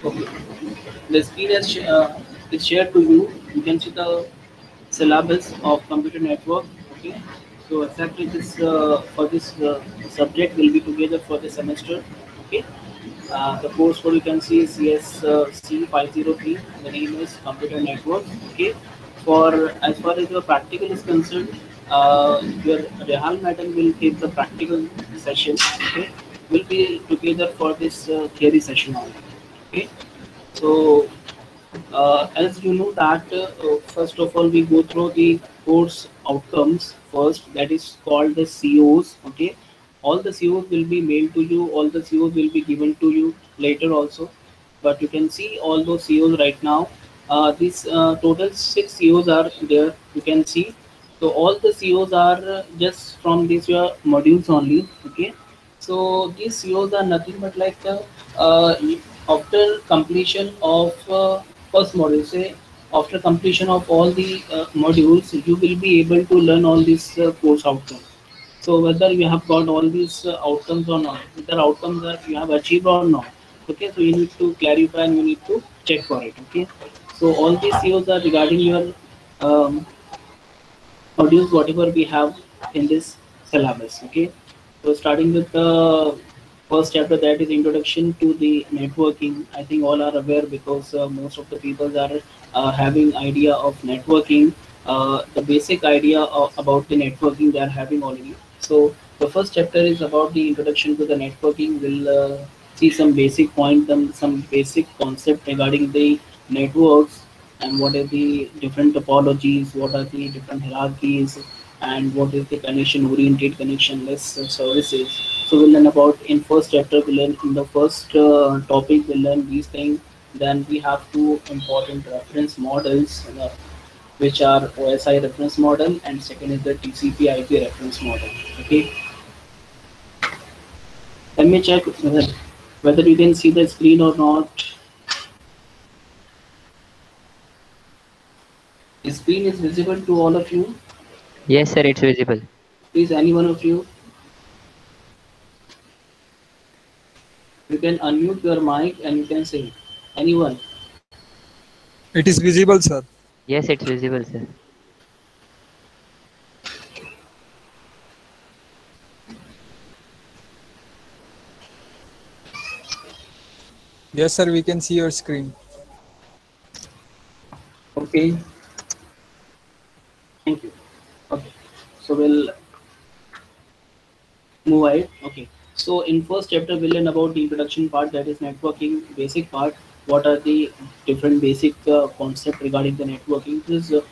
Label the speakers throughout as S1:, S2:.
S1: Okay. The screen is shared to you. You can see the syllabus of computer network. Okay. So exactly this for this subject will be together for the semester. Okay. The course code you can see is CSC 503. The name is computer network. Okay. For as far as your practical is concerned, your Rehal madam will take the practical session. Okay. Will be together for this theory session only. Okay. So as you know that first of all we go through the course outcomes first, that is called the COs. Okay, all the COs will be mailed to you, all the COs will be given to you later also, but you can see all those COs right now. These total 6 COs are there, you can see. So all the COs are just from these your modules only. Okay, so these COs are nothing but like uh, after completion of first module, say after completion of all the modules, you will be able to learn all these course outcomes. So whether you have got all these outcomes or not, whether outcomes that you have achieved or not. Okay, so you need to clarify and you need to check for it. Okay, so all these COs are regarding your um, modules whatever we have in this syllabus. Okay, so starting with the first chapter, that is introduction to the networking. I think all are aware because most of the people are having idea of networking. The basic idea about the networking they are having already. So the first chapter is about the introduction to the networking. We'll see some basic point, some basic concept regarding the networks, and what are the different topologies, what are the different hierarchies, and what is the connection oriented, connectionless services. So we'll learn about in first chapter. We learn in the first topic. We learn these things. Then we have two important reference models, which are OSI reference model, and second is the TCP/IP reference model. Okay, let me check whether you can see the screen or not. The screen is visible to all of you.
S2: Yes, sir, it's visible.
S1: Please, any one of you, you can unmute your mic and you can say anyone.
S3: It is visible, sir.
S2: Yes, it's visible, sir.
S3: Yes, sir, we can see your screen.
S1: Okay, thank you. Okay, so we'll move ahead. Okay, so in first chapter we'll learn about the introduction part, that is networking basic part. What are the different basic concept regarding the networking? This is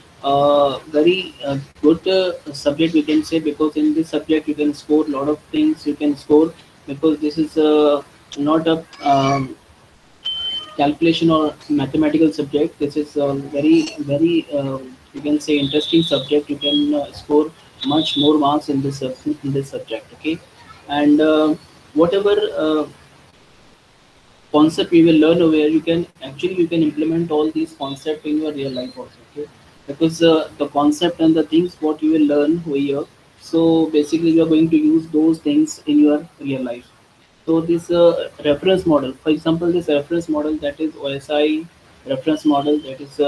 S1: very good subject we can say, because in this subject you can score a lot of things. You can score because this is not a calculation or mathematical subject. This is a very you can say interesting subject. You can score much more marks in this subject. Okay, and whatever concept you will learn over here, you can implement all these concepts in your real life also. Okay, because the concept and the things what you will learn over here, so basically you are going to use those things in your real life. So this reference model, for example, this reference model, that is OSI reference model, that is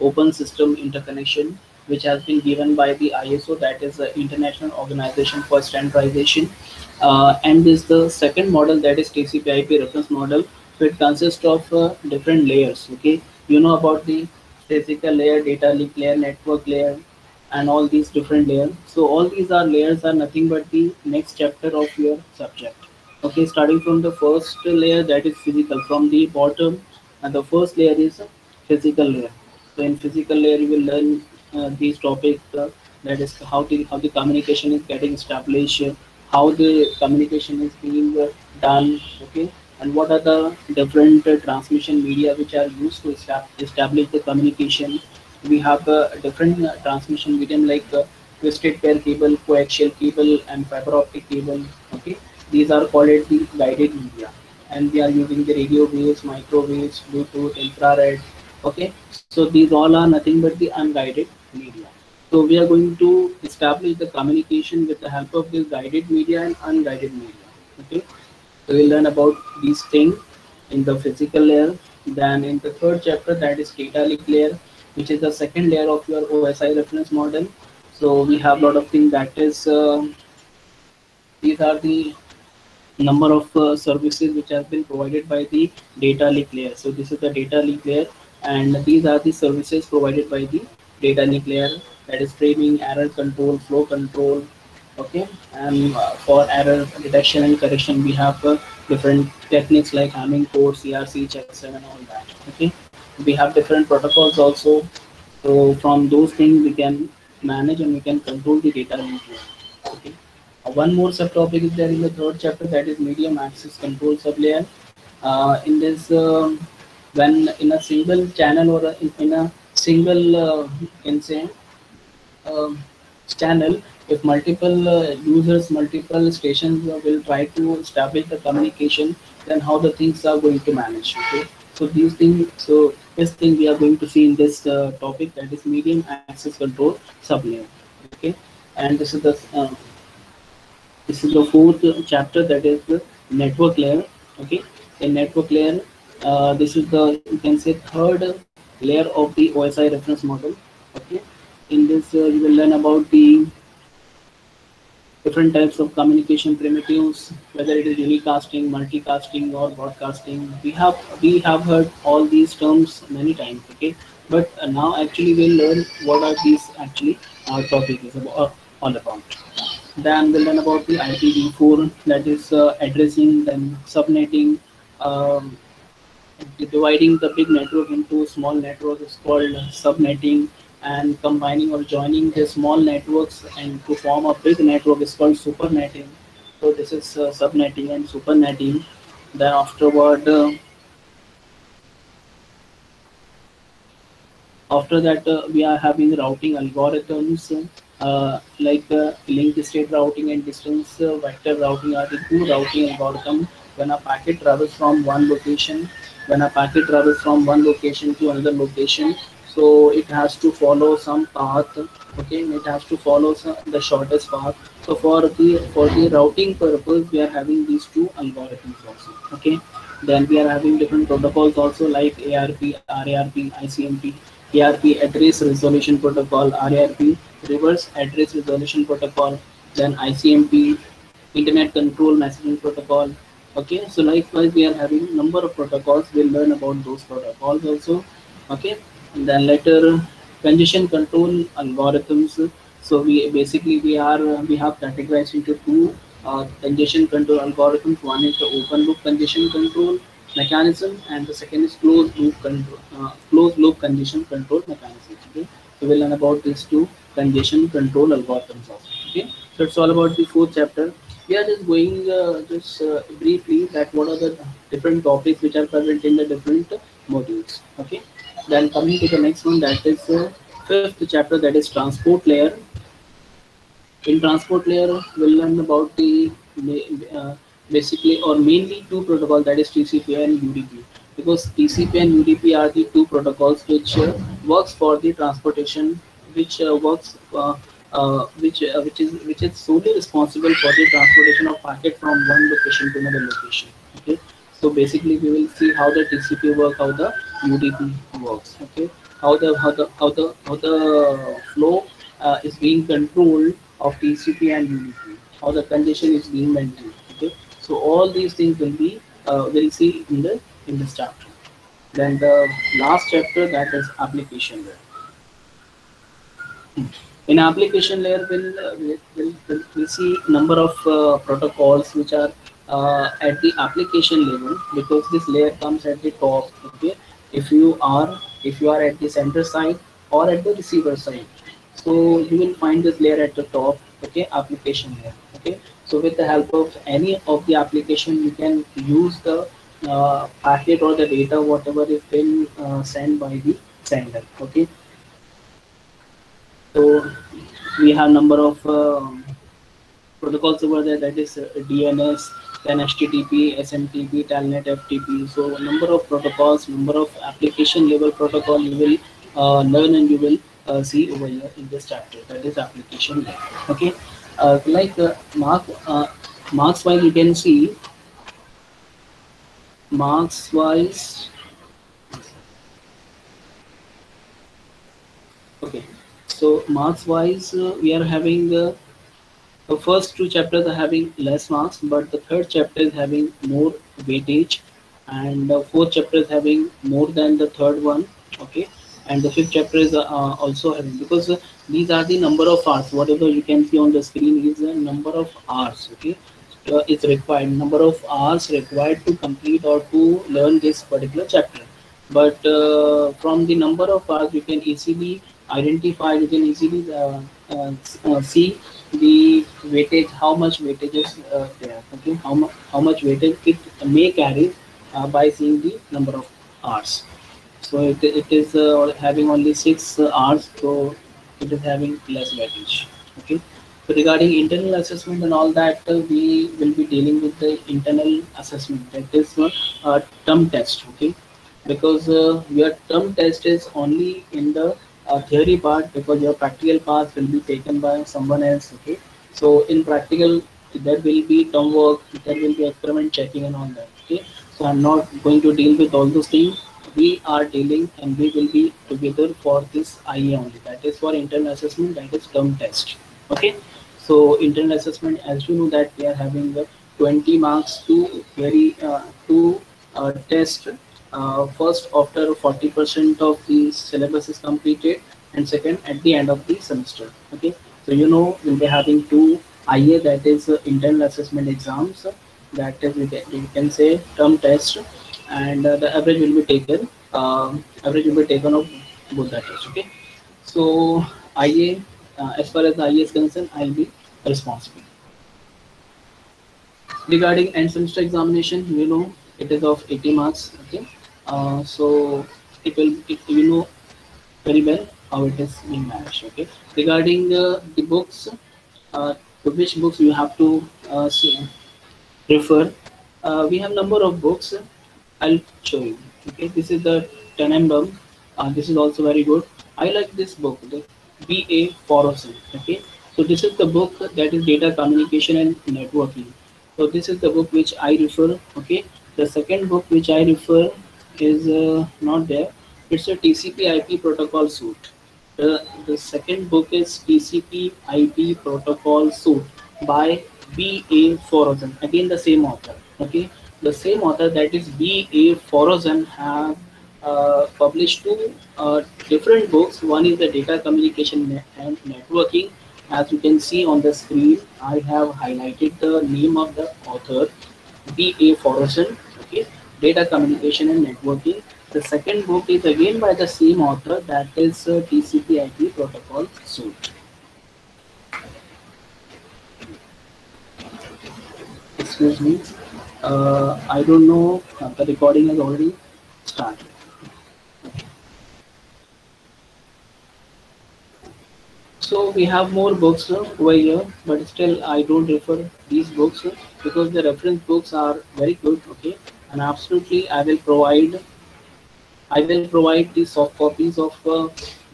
S1: open system interconnection, which has been given by the ISO, that is the International Organization for Standardization. And this the second model, that is TCP/IP reference model. So it consists of different layers. Okay, you know about the physical layer, data link layer, network layer, and all these different layers. So all these are layers are nothing but the next chapter of your subject. Okay, starting from the first layer, that is physical, from the bottom, and the first layer is a physical layer. So in physical layer you will learn these topics, that is how the communication is getting established, how the communication is being done. Okay, and what are the different transmission media which are used to establish the communication. We have different transmission medium like twisted pair cable, coaxial cable, and fiber optic cable. Okay, these are called the guided media, and we are using the radio waves, microwaves, Bluetooth, infrared. Okay, so these all are nothing but the unguided media. So we are going to establish the communication with the help of this guided media and unguided media. Okay, so we'll learn about these things in the physical layer. Then in the third chapter, that is data link layer, which is the second layer of your OSI reference model. So we have a lot of things that is these are the number of services which have been provided by the data link layer. So this is the data link layer, and these are the services provided by the data link layer, that is framing, error control, flow control. Okay, and for error detection and correction, we have different techniques like Hamming code, CRC, checksum, and all that. Okay, we have different protocols also. So from those things, we can manage and we can control the data link layer. Okay. One more subtopic is there in the third chapter, that is medium access control sublayer. In this, when in a single channel or in a single, can say, um, channel, if multiple users, multiple stations will try to establish the communication, then how the things are going to manage. Okay, so these things, so this thing we are going to see in this topic, that is medium access control sublayer. Okay, and this is the fourth chapter, that is the network layer. Okay, in network layer, this is the, you can say, third layer of the OSI reference model. Okay, in this you will learn about the different types of communication primitives, whether it is unicasting, multicasting, or broadcasting. We have heard all these terms many times. Okay, but now actually we'll learn what are these actually our topic is about, all about. Then we'll learn about the IPv4, that is addressing, then subnetting, um, dividing the big network into small networks is called subnetting, and combining or joining the small networks and to form a big network is called supernetting. So this is subnetting and supernetting. Then afterward, after that, we are having routing algorithms, like link state routing and distance vector routing are the two routing algorithms. When a packet travels from one location, when a packet travels from one location to another location, so it has to follow some path. Okay, and it has to follow the shortest path. So for the routing purpose, we are having these two algorithms also. Okay, then we are having different protocols also, like ARP, RARP, ICMP. ARP, address resolution protocol, RARP, reverse address resolution protocol, then ICMP, internet control messaging protocol. Okay, so likewise we are having number of protocols. We'll learn about those protocols also. Okay, and then later congestion control algorithms. So we have categorized into two congestion control algorithms. One is the open loop congestion control mechanism, and the second is closed loop congestion control mechanism. Okay, so we'll learn about these two congestion control algorithms also. Okay, so it's all about the fourth chapter. We are just going just briefly that what are the different topics which are present in the different modules. Okay, then coming to the next one, that is fifth chapter, that is transport layer. In transport layer, we'll learn about the uh, basically or mainly two protocols, that is TCP and UDP. Because TCP and UDP are the two protocols which works for the transportation, which works which is solely responsible for the transportation of packet from one location to another location. Okay, so basically we will see how the TCP work, how the UDP works. Okay, how the flow is being controlled of TCP and UDP, how the congestion is being maintained. Okay, so all these things will see in this chapter. Then the last chapter, that is application layer. In application layer, we'll see number of protocols which are at the application level, because this layer comes at the top. Okay, if you are at the center side or at the receiver side, so you will find this layer at the top. Okay, application layer. Okay, so with the help of any of the application, you can use the packet or the data whatever is been sent by the sender. Okay, so we have number of protocols over there, that is DNS, then HTTP, SMTP, Telnet, FTP. So number of protocols, number of application level protocol you will learn, and you will see over here in this chapter, that is application layer. Okay, like marks wise, you can see marks wise. Okay, so marks wise, we are having the first two chapters are having less marks, but the third chapter is having more weightage, and the fourth chapter is having more than the third one. Okay, and the fifth chapter is also having, because these are the number of hours. Whatever you can see on the screen is a number of hours. Okay, it's required number of hours required to complete or to learn this particular chapter. But from the number of hours, you can easily identify. You can easily see the weightage, how much weightage is there. Okay, how much weightage it may carry by seeing the number of hours. So it is having only 6 hours, so it is having less weightage. Okay. So regarding internal assessment and all that, we will be dealing with the internal assessment. That is term test. Okay, because your term test is only in the theory part, because your practical parts will be taken by someone else. Okay, so in practical there will be term work, there will be experiment checking and all that. Okay, so I'm not going to deal with all those things. We are dealing and we will be together for this IA only, that is for internal assessment, that is term test. Okay, so internal assessment, as you know that we are having 20 marks to very to test. First after 40% of the syllabus is completed, and second at the end of the semester. Okay, so you know we'll be having two IA, that is internal assessment exams, that is we can say term test, and the average will be taken. Average will be taken of both the tests. Okay, so IA, as far as the IA is concerned, I'll be responsible. Regarding end semester examination, you know it is of 80 marks. Okay, so you know very well how it is being managed. Okay, regarding the books, to which books you have to refer. We have number of books. I'll show you. Okay, this is the Tenenbaum. This is also very good. I like this book, the BA Forrest. Okay, so this is the book that is data communication and networking. So this is the book which I refer. Okay, the second book which I refer is not there. It's a TCP/IP protocol suite. The second book is TCP/IP protocol suite by B.A. Forrozen. Again, the same author. Okay, the same author, that is B.A. Forrozen, have published two different books. One is the data communication and networking. As you can see on the screen, I have highlighted the name of the author, B.A. Forrozen. Okay, data communication and networking. The second book is again by the same author, that is TCP/IP protocol suite. Excuse me. I don't know. The recording has already started. So we have more books over here, but still I don't refer these books because the reference books are very good. Okay, and absolutely I will provide the soft copies of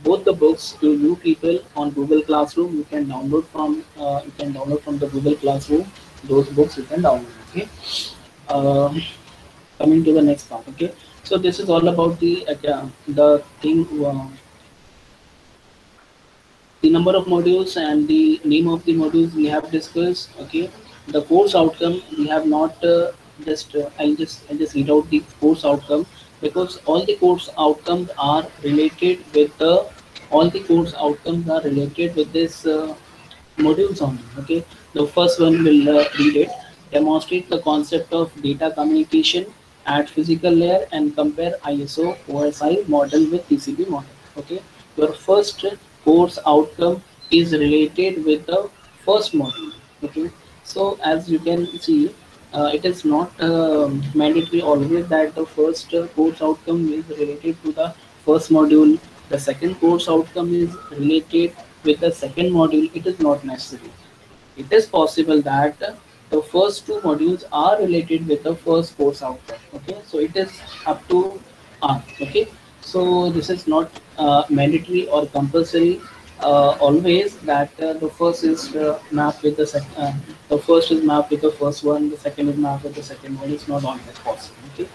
S1: both the books to you people on Google Classroom. You can download from the Google Classroom. Those books you can download. Okay. Uh, Coming to the next part. Okay. So this is all about the thing. The number of modules and the name of the modules we have discussed. Okay, the course outcome we have not I'll just read out the course outcome, because all the course outcomes are related with this modules only. Okay, the first one will read it. Demonstrate the concept of data communication at physical layer and compare ISO OSI model with TCP model. Okay, your first course outcome is related with the first module. Okay, so as you can see, it is not mandatory always that the first course outcome is related to the first module. The second course outcome is related with the second module. It is not necessary. It is possible that the first two modules are related with the first course outcome. Okay, so it is up to okay, so this is not mandatory or compulsory always that the first is mapped with the second. The first is mapped with the first one. The second is mapped with the second one. It's not always possible. Okay,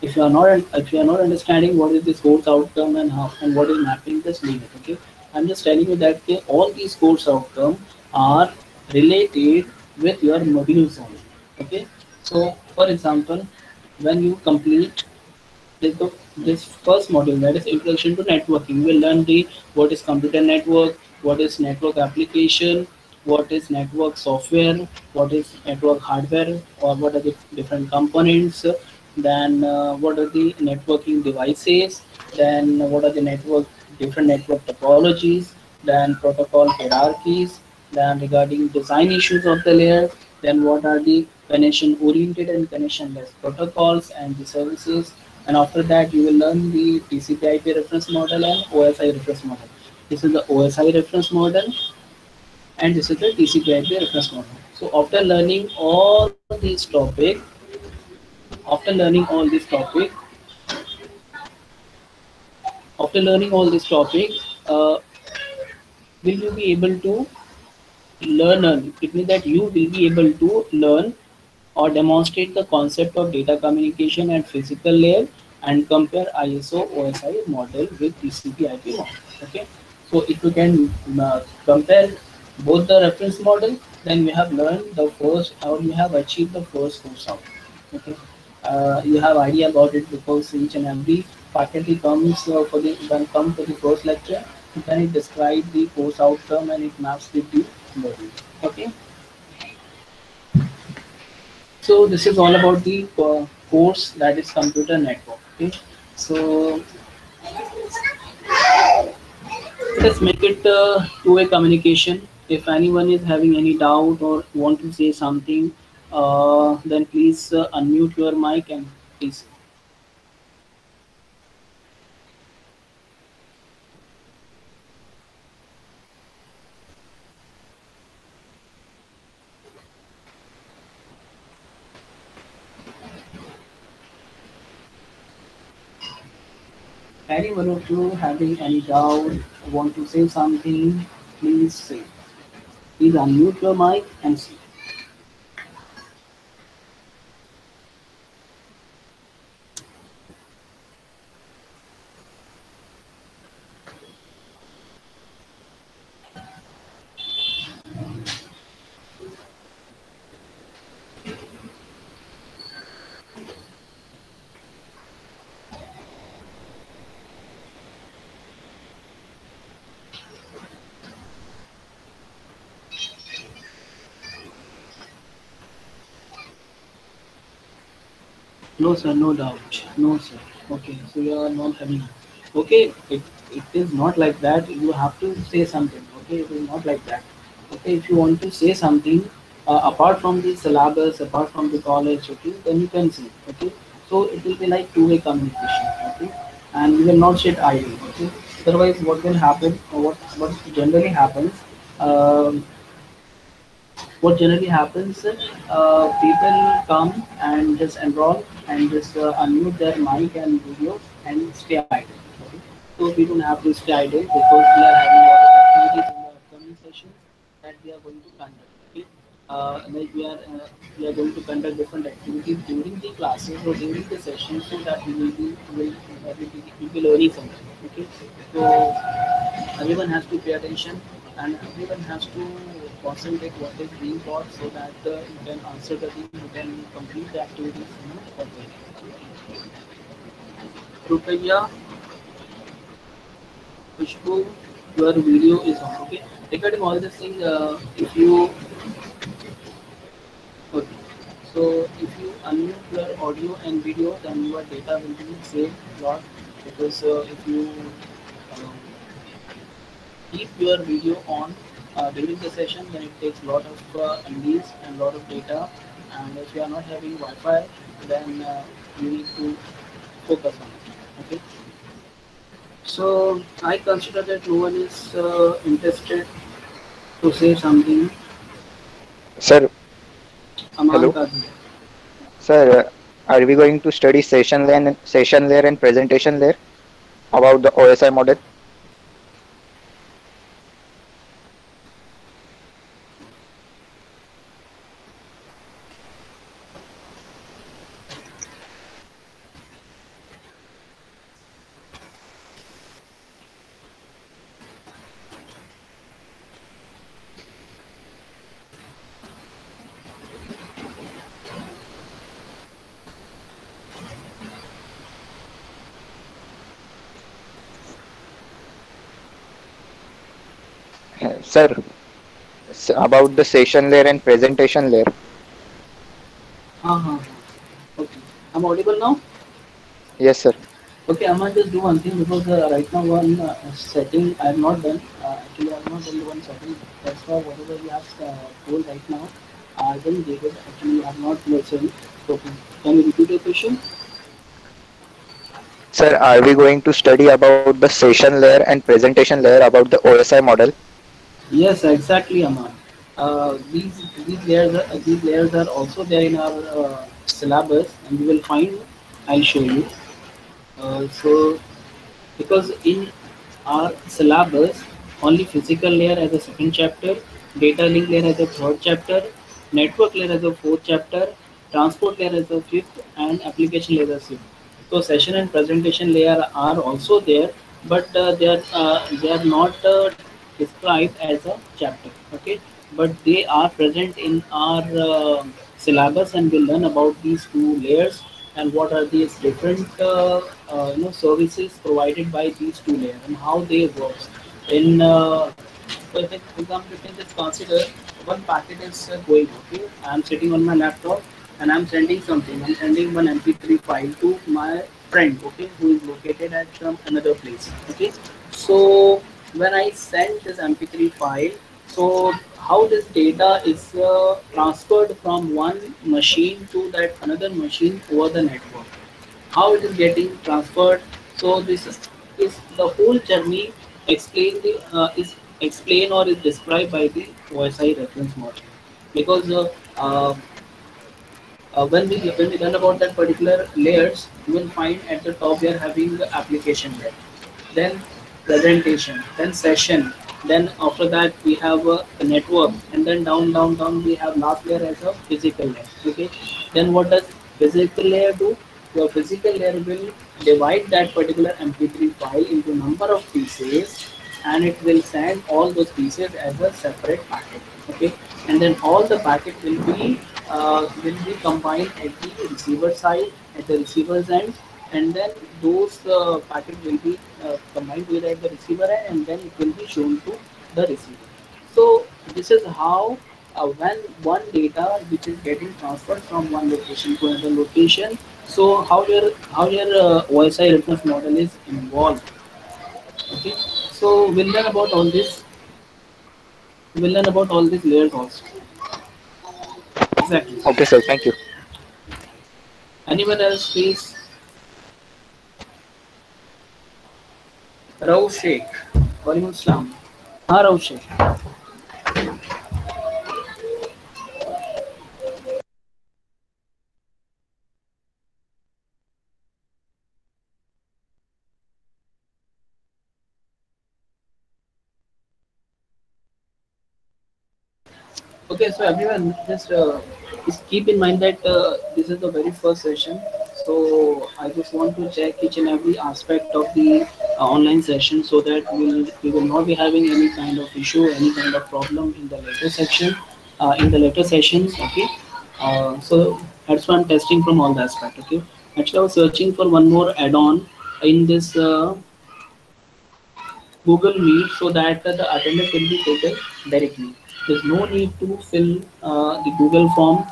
S1: if you are not understanding what is this course outcome and how and what is mapping, just leave it. Okay, I'm just telling you that all these course outcomes are related with your modules only. Okay. So, for example, when you complete this first module, that is introduction to networking, you will learn the what is computer network, what is network application, what is network software, what is network hardware, or what are the different components, then what are the networking devices, then what are the network different network topologies, then protocol hierarchies, then regarding design issues of the layer, then what are the connection oriented and connectionless protocols and the services, and after that you will learn the TCP/IP reference model and OSI reference model. This is the OSI reference model and this is the TCP/IP reference model. So after learning all these topic, after learning all these topics, uh, will you be able to learn? It means that you will be able to learn or demonstrate the concept of data communication at physical layer and compare ISO OSI model with TCP/IP model. Okay, so if you can compare both the reference model, then we have learned the first or you have achieved the first course out. Okay, you have idea about it because each and every faculty comes for the when come to the first lecture, then it describe the course outcome and it maps with the module. Okay. So this is all about the course that is computer network. Okay, so let's make it two-way communication. If anyone is having any doubt or want to say something, then please unmute your mic and please. Any one of you having any doubt, want to say something, please say. Please unmute your mic and say. No, sir, no doubt. No, sir. Okay, so you are not having. Okay, it is not like that. You have to say something. Okay, it is not like that. Okay, if you want to say something apart from the syllabus, apart from the college, okay, then you can say. Okay, so it will be like two-way communication. Okay, and you will not sit idle. Okay, otherwise, what will happen? Or what generally happens? Um, what generally happens, people come and just enroll and just unmute their mic and video and stay idle. Okay? So we don't have to stay idle because we are having a lot of activities in the upcoming sessions that we are going to conduct. Okay? Like we are going to conduct different activities during the classes or during the sessions so that we will be learning something. Okay, so everyone has to pay attention and everyone has to concentrate what is being taught so that you can answer the thing, you can complete the activities properly. Rupaya, Kushbu, your video is on. Okay, regarding all this thing, if you okay, so if you unmute your audio and video, then your data will be saved a lot because if you um, keep your video on during the session, then it takes a lot of MBs and a lot of data. And if you are not having Wi-Fi, then you need to focus on it. Okay. So I consider that no one is interested to say something.
S4: Sir,
S1: Aman
S4: hello.
S1: Kadri.
S4: Sir, are we going to study session layer and presentation layer about the OSI model? Sir, about the session layer and presentation layer.
S1: Uh-huh. Okay. I'm audible now?
S4: Yes, sir.
S1: Okay, I might just do one thing because right now one setting I have not done. Actually, I have not done the one setting. That's why whatever you have told right now, I didn't get it. Actually, I have not listened. So, can you repeat your question?
S4: Sir, are we going to study about the session layer and presentation layer about the OSI model?
S1: Yes, exactly, Aman. These layers are also there in our syllabus, and you will find. I'll show you. So because in our syllabus only physical layer as a second chapter, data link layer as a third chapter, network layer as a fourth chapter, transport layer as a fifth, and application layer as a sixth. So session and presentation layer are also there, but they are not described as a chapter. Okay, but they are present in our syllabus, and we'll learn about these two layers and what are these different services provided by these two layers and how they work. In so if for example, you can just consider one packet is going. Okay, I'm sitting on my laptop and I'm sending something. I'm sending one MP3 file to my friend. Okay, who is located at some another place. Okay, so when I send this MP3 file, so how this data is transferred from one machine to that another machine over the network, how it is getting transferred. So this is the whole journey explained is explained or is described by the OSI reference model. Because when we learn about that particular layers, you will find at the top we are having the application layer, then presentation, then session, then after that we have a network, and then down we have last layer as a physical layer. Okay, then what does physical layer do? Your physical layer will divide that particular MP3 file into number of pieces, and it will send all those pieces as a separate packet. Okay, and then all the packet will be combined at the receiver side, at the receiver's end, and then those packets will be combined together at the receiver end, and then it will be shown to the receiver. So this is how when one data which is getting transferred from one location to another location. So how your OSI reference model is involved. Okay, so we'll learn about all these layers also. Exactly.
S4: Okay, sir. Thank you.
S1: Anyone else, please? Rauf Sheikh. Walaikum Assalam. हाँ Raut Sheikh. Okay, so everyone just keep in mind that this is the very first session. So I just want to check each and every aspect of the online session so that we will not be having any kind of issue, any kind of problem in the later section, in the later sessions. Okay, so that's why I'm testing from all the aspect. Okay, actually I was searching for one more add-on in this. Google Meet so that the attendance will be taken directly. There's no need to fill the Google form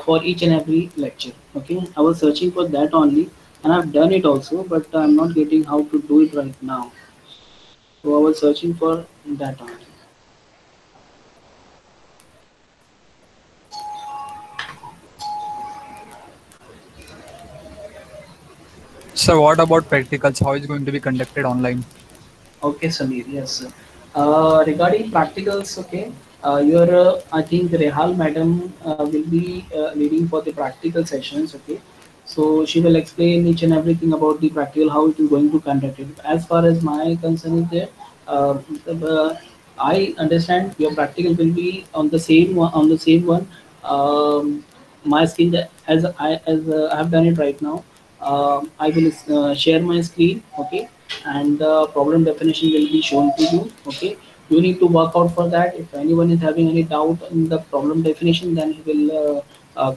S1: for each and every lecture. Okay, I was searching for that only, and I've done it also, but I'm not getting how to do it right now. So I was searching for that only.
S3: So what about practicals? How is going to be conducted online?
S1: Okay, Samir. Yes. Regarding practicals, okay. I think Rehal madam will be leading for the practical sessions. Okay, so she will explain each and everything about the practical, how it is going to conduct it. As far as my concern is there, I understand your practical will be on the same one. On the same one, my screen as I have done it right now. I will share my screen. Okay, and the problem definition will be shown to you. Okay, you need to work out for that. If anyone is having any doubt in the problem definition, then he will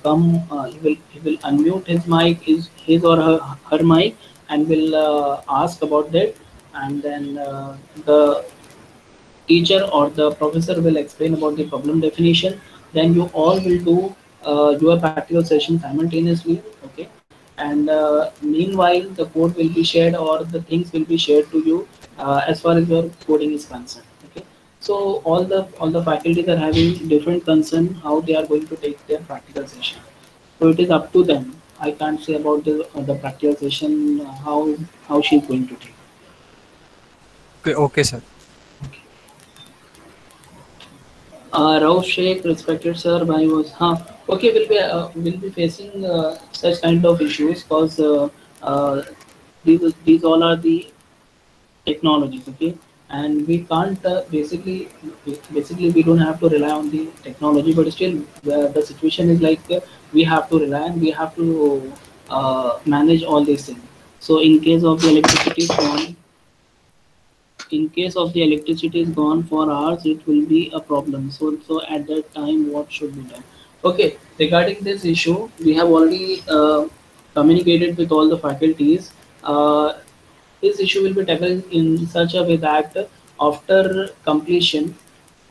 S1: come. He will unmute his mic, his or her mic, and will ask about that. And then the teacher or the professor will explain about the problem definition, then you all will do your practical session simultaneously. Okay, and meanwhile the code will be shared or the things will be shared to you as far as your coding is concerned. Okay, so all the faculties are having different concern how they are going to take their practical session. So it is up to them. I can't say about the practical session how she's going to take.
S3: Okay, okay, sir.
S1: Rauf Sheikh, respected sir, I was, okay, will be facing such kind of issues because these all are the technologies, okay, and we can't basically we don't have to rely on the technology, but still the situation is like we have to rely and we have to manage all these things. So in case of the electricity is gone for hours, it will be a problem. So at that time what should be done? Okay, regarding this issue we have already communicated with all the faculties. This issue will be tackled in such a way that after completion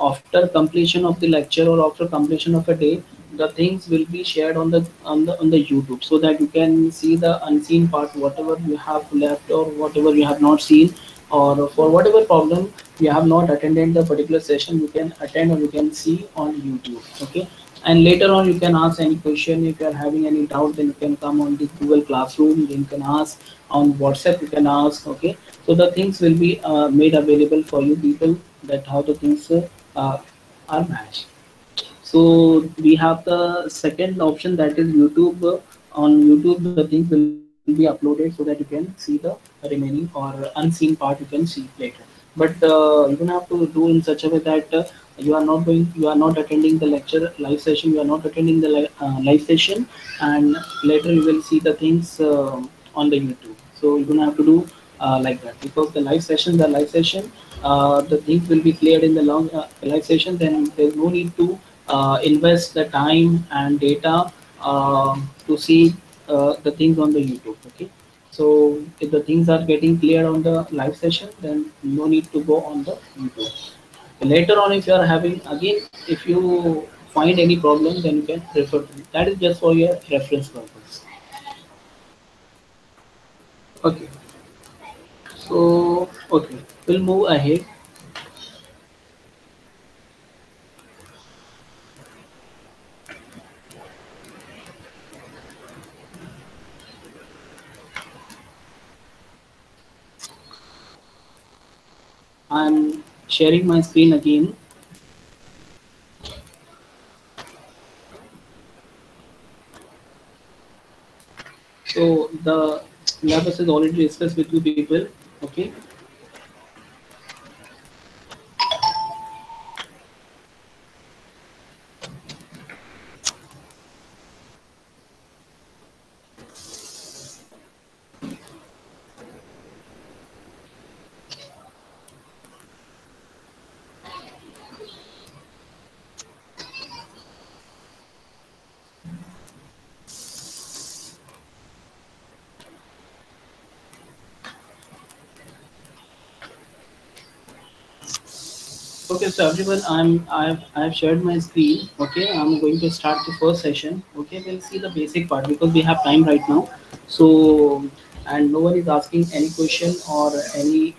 S1: after completion of the lecture or after completion of a day, the things will be shared on the YouTube, so that you can see the unseen part, whatever you have left or whatever you have not seen, or for whatever problem you have not attended the particular session, you can attend or you can see on YouTube. Okay, and later on you can ask any question. If you are having any doubt, then you can come on the Google Classroom, then you can ask on WhatsApp, you can ask. Okay, so the things will be made available for you people, that how the things uh, are matched. So we have the second option, that is YouTube. On YouTube, the things will be uploaded so that you can see the remaining or unseen part you can see later. But you don't have to do in such a way that you are not attending the lecture live session, you are not attending the live session, and later you will see the things on the YouTube. So you don't have to do like that, because the live session, the things will be cleared in the long live session. Then there's no need to invest the time and data to see the things on the YouTube. Okay, so if the things are getting clear on the live session, then no need to go on the YouTube. Later on, if you are having again, if you find any problem, then you can refer to it. That is just for your reference purpose. Okay, so okay, we'll move ahead. I'm sharing my screen again. So the syllabus is already discussed with you people. Okay, okay, so everyone, I've shared my screen. Okay, I'm going to start the first session. Okay, we'll see the basic part because we have time right now. So and no one is asking any question or any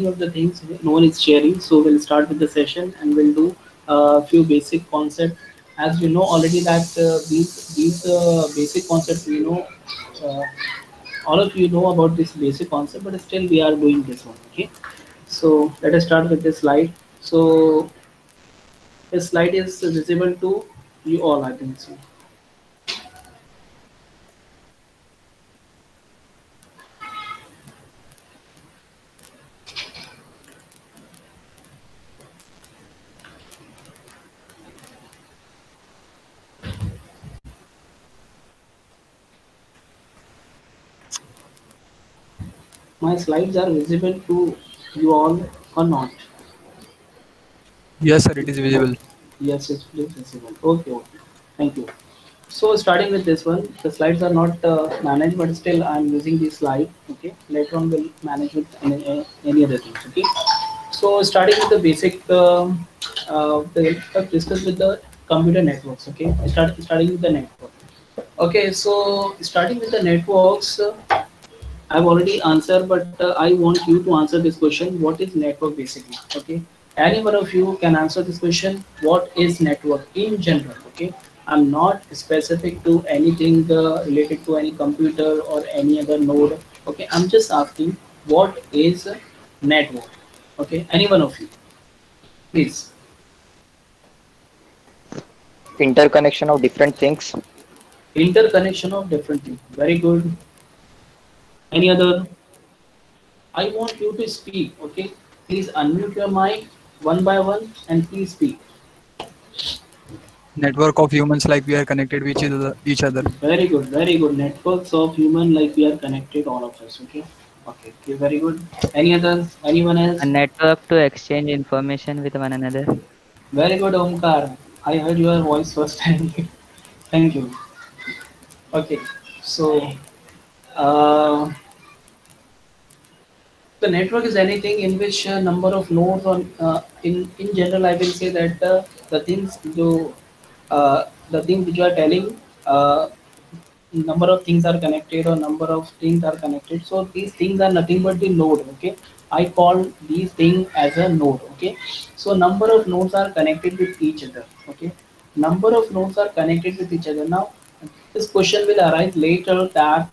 S1: of the things. No one is sharing. So we'll start with the session and we'll do a few basic concepts. As you know already that these basic concepts we know. Uh, all of you know about this basic concept, but still we are doing this one. Okay, so let us start with this slide. So this slide is visible to you all, I think so. My slides are visible to you all or not?
S3: Yes, sir, it is visible.
S1: Yes, it's visible. Okay, okay. Thank you. So starting with this one, the slides are not managed, but still I'm using this slide. Okay. Later on we'll manage with any other things. Okay. So starting with the basic, let's discuss with the computer networks. Okay, starting with the network. Okay, so starting with the networks, I've already answered, but I want you to answer this question. What is network basically? Okay, any one of you can answer this question. What is network in general? Okay, I'm not specific to anything related to any computer or any other node. Okay, I'm just asking what is network. Okay, any one of you, please.
S4: Interconnection of different things.
S1: Interconnection of different things. Very good. Any other? I want you to speak. Okay, please unmute your mic one by one and please speak.
S3: Network of humans like we are connected with each other.
S1: Very good, very good. Networks of human like we are connected, all of us. Okay, okay, okay, very good. Any others? Anyone
S2: A
S1: else?
S2: network to exchange information with one another.
S1: Very good, Omkar. I heard your voice first time. Thank you. Okay, so uh, the network is anything in which number of nodes on in general. I will say that the things you the things which you are telling. Number of things are connected or number of things are connected, so these things are nothing but the node. Okay, I call these things as a node. Okay, so number of nodes are connected with each other. Okay, number of nodes are connected with each other. Now this question will arise later that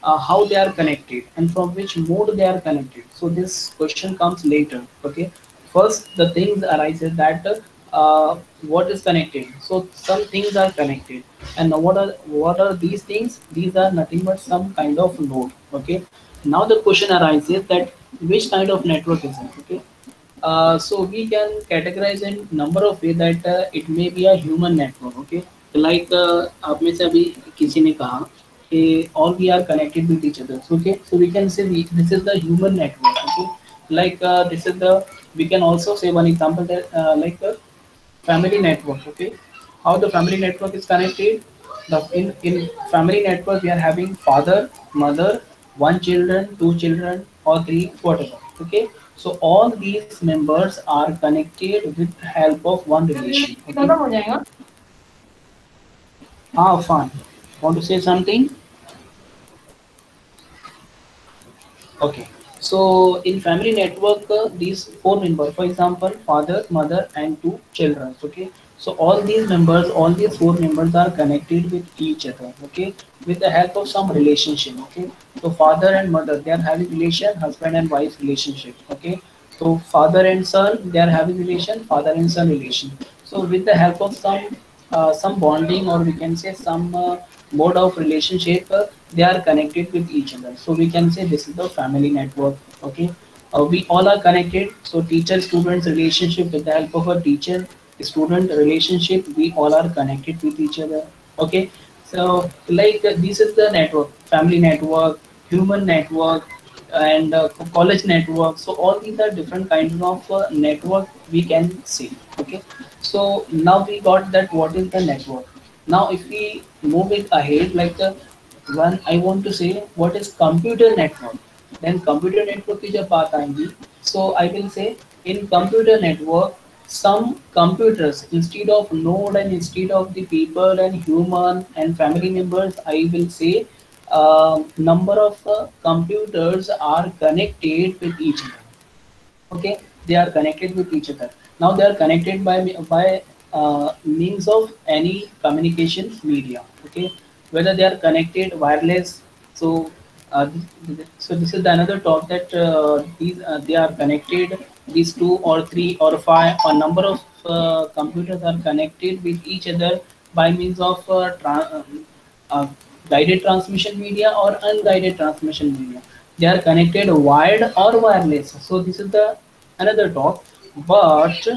S1: how they are connected and from which mode they are connected. So this question comes later. Okay, first the things arises that what is connected. So some things are connected, and now what are these things? These are nothing but some kind of node. Okay, now the question arises that which kind of network is it. Okay, so we can categorize in number of way that it may be a human network. Okay, like आप में से अभी किसी ने कहा कि all we are connected with each other. Okay, so we can say this is the human network. Okay, like this is the, we can also say one example that like family network. Okay, how the family network is connected? In family network we are having father, mother, one children, two children, or three, whatever. Okay, so all these members are connected with help of one relation. Okay, fine. Want to say something? Okay, so in family network, these four members, for example, father, mother, and two children. Okay, so all these members, all these four members are connected with each other. Okay, with the help of some relationship. Okay, so father and mother, they are having relation, husband and wife relationship. Okay, so father and son, they are having relation, father and son relation. So with the help of some bonding, or we can say some mode of relationship, they are connected with each other. So we can say this is the family network. Okay, we all are connected. So teacher students relationship, with the help of a teacher student relationship, we all are connected with each other. Okay, so like this is the network: family network, human network, and college network. So all these are different kinds of network we can see. Okay, so now we got that what is the network. Now if we move it ahead, like one, I want to say what is computer network. Then computer network की जब बात आएंगी, so I will say in computer network, some computers, instead of node and instead of the people and human and family members, I will say number of computers are connected with each other. Okay, they are connected with each other. Now they are connected by means of any communication media. Okay, whether they are connected wireless. So so this is the another talk that these they are connected, these two or three or five or number of computers are connected with each other by means of uh, guided transmission media or unguided transmission media. They are connected wired or wireless. So this is the another talk. But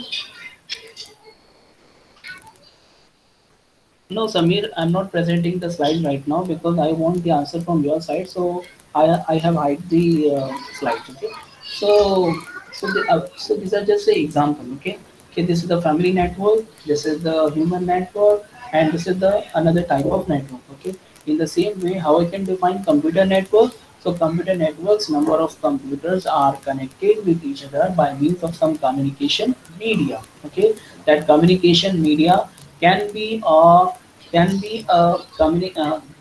S1: no, Samir, I'm not presenting the slide right now because I want the answer from your side. So I have hide the slides. Okay. So so these are just the example. Okay. Okay. This is the family network. This is the human network, and this is the another type of network. Okay. In the same way, how I can define computer network? So computer networks, number of computers are connected with each other by means of some communication media. Okay, that communication media can be a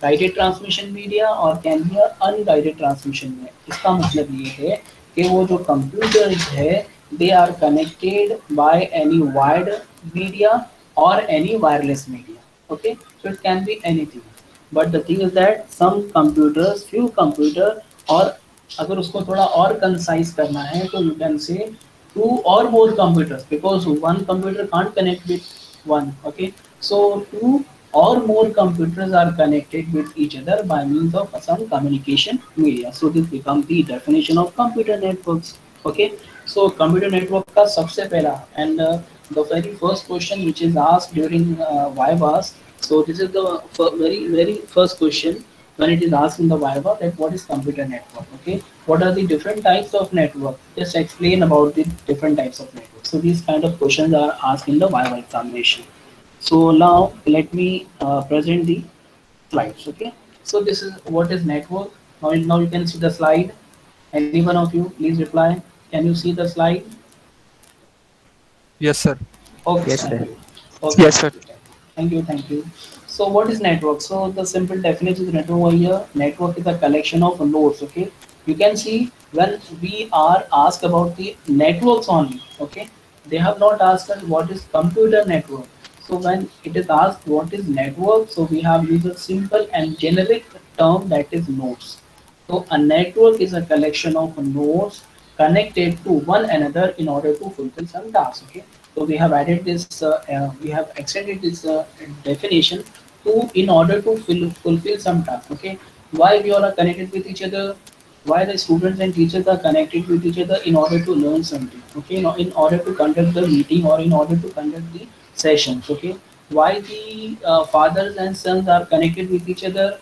S1: guided transmission media or can be a unguided transmission media. इसका मतलब ये है कि वो जो computers है they are connected by any wired media or any wireless media. Okay, so it can be anything. But the thing is that some computers, few computer, और अगर उसको थोड़ा और concise करना है तो you can say two or more computers because one computer can't connect with one. Okay, so two or more computers are connected with each other by means of some communication media. So this becomes the definition of computer networks. Okay, so computer network का सबसे पहला and the very first question which is asked during Vivas. So this is the very first question when it is asked in the Viva that what is computer network. Okay, what are the different types of network? Just explain about the different types of network. So these kind of questions are asked in the Viva examination. So now let me present the slides. Okay, so this is what is network. Now you can see the slide. Any one of you please reply. Can you see the slide?
S3: Yes, sir.
S1: Okay,
S2: Yes,
S1: thank
S2: sir.
S1: you. Okay.
S3: Yes, sir.
S1: Thank you. So what is network? So the simple definition of network over here, network is a collection of nodes. Okay, you can see when we are asked about the networks only. Okay, they have not asked us what is computer network. So when it is asked what is network, so we have used a simple and generic term that is nodes. So a network is a collection of nodes connected to one another in order to fulfill some tasks. Okay, so we have added this, we have extended this definition to in order to fulfill some task. Okay, why we all are connected with each other? Why the students and teachers are connected with each other in order to learn something. Okay, in order to conduct the meeting or in order to conduct the sessions. Okay, why the fathers and sons are connected with each other?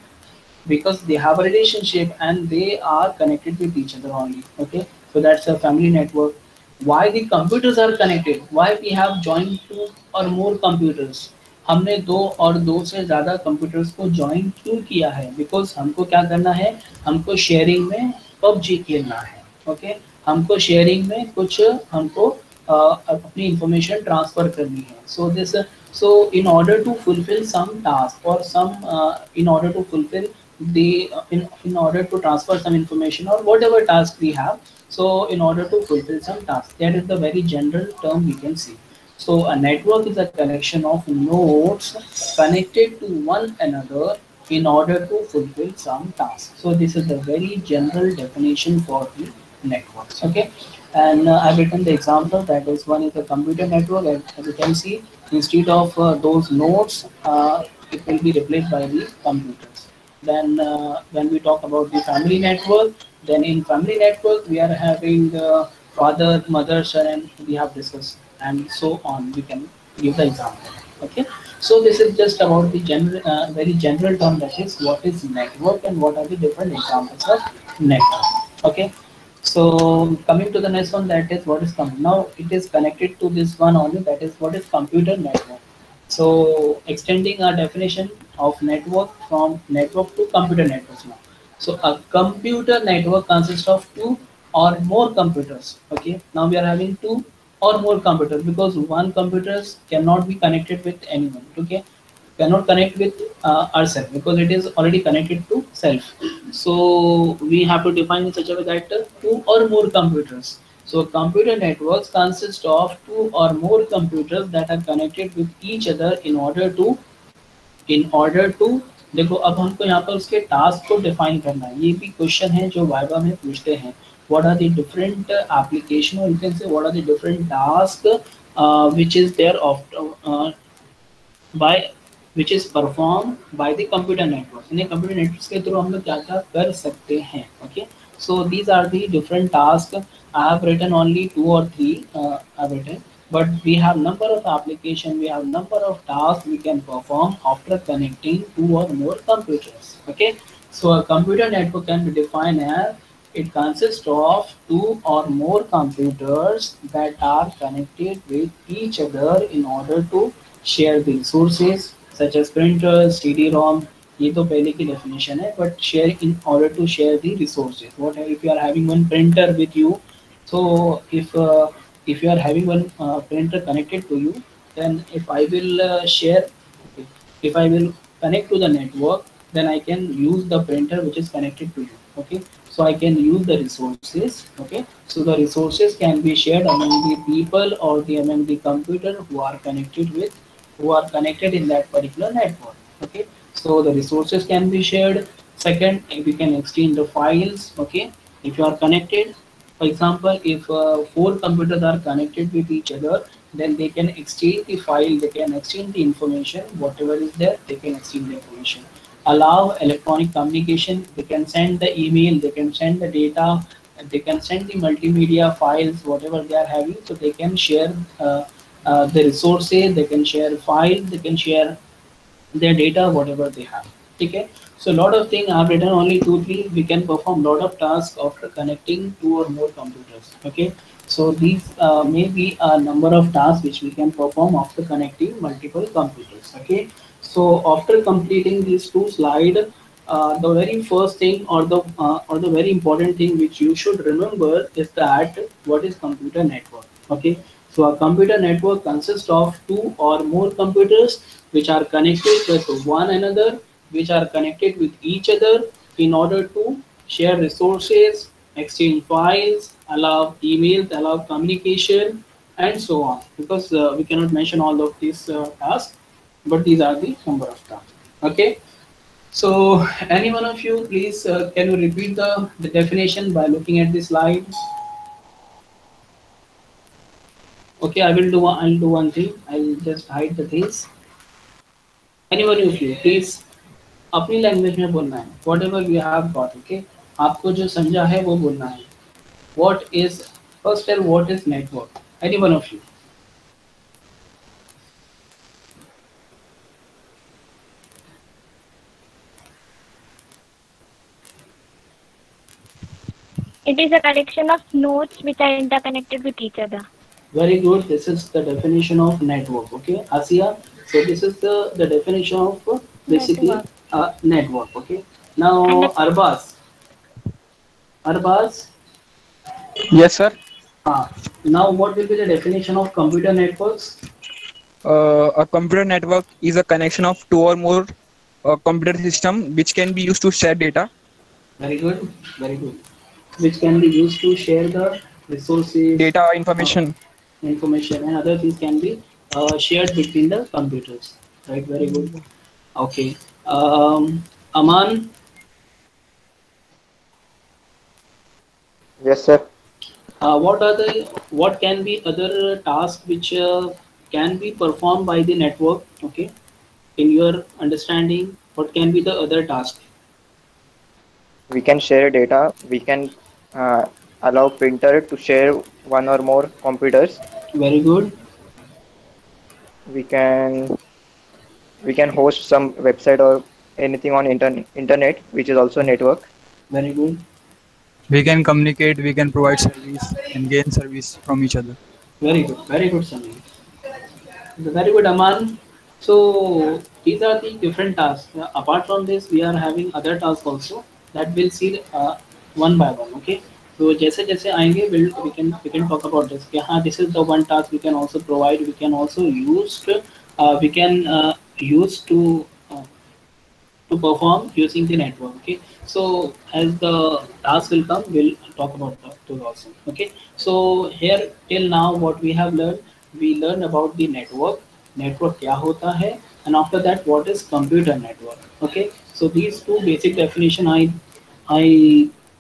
S1: Because they have a relationship and they are connected with each other only. Okay, so that's a family network. Why the computers are connected? Why we have joined two or more computers? हमने दो और दो से ज़्यादा computers को join क्यों किया है? बिकॉज हमको क्या करना है, हमको शेयरिंग में पबजी खेलना है. ओके, हमको शेयरिंग में कुछ हमको अपनी इंफॉर्मेशन ट्रांसफर करनी है. So in order to fulfill some task or in order to fulfill in order to transfer some information or whatever task we have, so in order to fulfill some task, that is the very general term we can see. So a network is a collection of nodes connected to one another in order to fulfill some task. So this is the very general definition for the networks. Okay, and I've written the example, that is one is a computer network, and as you can see, instead of those nodes, it will be replaced by the computers. Then when we talk about the family network, then in family network we are having father, mother, son, and we have discussed, and so on. We can give the example. Okay, so this is just about the general, very general term, that is what is network and what are the different examples of network. Okay, so coming to the next one, that is what is now it is connected to this one only, that is what is computer network. So extending our definition of network from network to computer networks now. So a computer network consists of two or more computers. Okay, now we are having two or more computers because one computers cannot be connected with anyone. Okay, cannot connect with ourselves because it is already connected to self. So we have to define in such a way that two or more computers. So computer networks consist of two or more computers that are connected with each other in order to देखो अब हमको यहाँ पर उसके task को define करना है. ये भी क्वेश्चन है जो वाइवा में पूछते हैं. What are the different application, or you can say what are the different tasks which is there of by which is performed by the computer network. इन्हें computer networks के थ्रू हम लोग क्या क्या कर सकते हैं. Okay, so these are the different tasks. I have written only two or three. I've written, but we have number of application, we have number of tasks we can perform after connecting two or more computers. Okay, so a computer network can be defined as it consists of two or more computers that are connected with each other in order to share the resources such as printers, CD-ROM, ये तो पहले की definition है, but share in order to share the resources. What if you are having one printer with you? So if you are having one printer connected to you, then if I will share, if I will connect to the network, then I can use the printer which is connected to you. Okay, so I can use the resources. Okay, so the resources can be shared among the people or the among the computer who are connected with, who are connected in that particular network. Okay, so the resources can be shared. Second, we can exchange the files. Okay, if you are connected, for example, if four computers are connected with each other, then they can exchange the file, they can exchange the information, whatever is there, they can exchange the information. Allow electronic communication, they can send the email, they can send the data, they can send the multimedia files, whatever they are having, so they can share the resources, they can share files, they can share their data, whatever they have. Okay, so a lot of things I've written only two three. We can perform lot of tasks after connecting two or more computers. Okay, so these may be a number of tasks which we can perform after connecting multiple computers. Okay, so after completing these two slides, the very first thing or the very important thing which you should remember is that what is computer network. Okay, so a computer network consists of two or more computers which are connected with one another, which are connected with each other in order to share resources, exchange files, allow emails, allow communication, and so on. Because we cannot mention all of these tasks, but these are the number of tasks. Okay. So, any one of you, please, can you repeat the definition by looking at the slide? Okay, I'll do one thing. I'll just hide the things. Anyone of you, please अपनी language में बोलना है. Whatever you have got, okay? आपको जो समझा है वो बोलना है. What is first tell what is network? Any one of you?
S5: It is a collection of nodes which are interconnected with each other.
S1: Very good. This is the definition of network. Okay, Asia. So this is the definition of basically network. Okay. Now Arbaz. Arbaz.
S3: Yes, sir.
S1: Now what will be the definition of computer networks?
S3: A computer network is a connection of two or more computer system which can be used to share data.
S1: Very good. Very good. Which can be used to share the resources,
S3: data, information.
S1: Information and other things can be shared between the computers. Right. Very good. Okay. Aman.
S4: Yes, sir.
S1: What can be other tasks which can be performed by the network? Okay, in your understanding, what can be the other task?
S4: We can share data. We can allow printer to share one or more computers.
S1: Very good.
S4: We can host some website or anything on internet, which is also network.
S1: Very good.
S3: We can communicate, we can provide service and gain service from each other.
S1: Very good, Samir. Very good, Aman. So these are the different tasks. Apart from this, we are having other tasks also that we'll see one by one. Okay. So जैसे जैसे आएंगे, we can talk about this. कि हाँ, this is the one task we can also provide. We can also use to perform using the network. Okay, so as the task will come, we'll talk about those also. Okay, so here till now what we have learned, we learned about the network क्या होता है, and after that what is computer network. Okay, so these two basic definition I